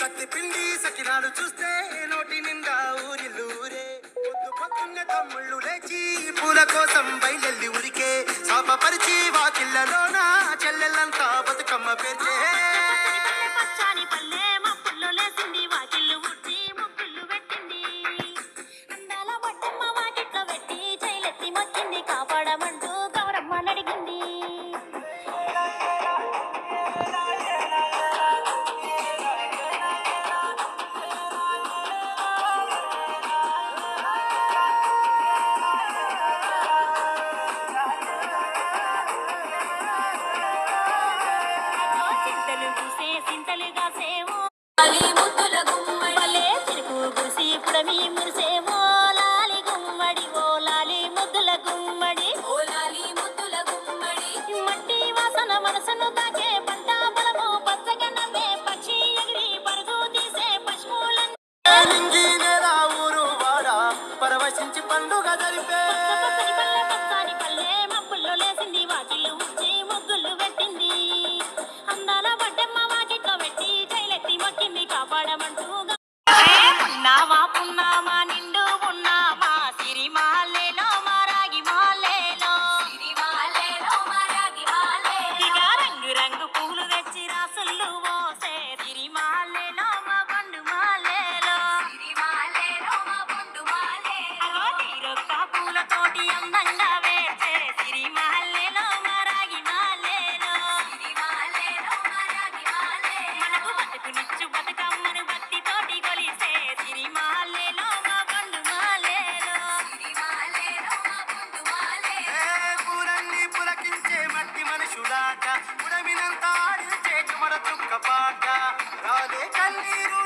సత్తి పిండి సకినాలు చూస్తే నోటి నిండా ఊరిల్లూరే. పొద్దు పొద్దున్నే తమ్ముళ్ళు లేచి పూల కోసం బయలెల్లి ఉరికే. శాపపరిచి వాకిళ్ళలోన చెల్లెళ్ళంతా బతుకమ్మ పేర్చే. పరవశించి పండుగ జరిపే ఉడమినంత ఆడి చేటు మన చుక్క పాట రాలే కన్నీరు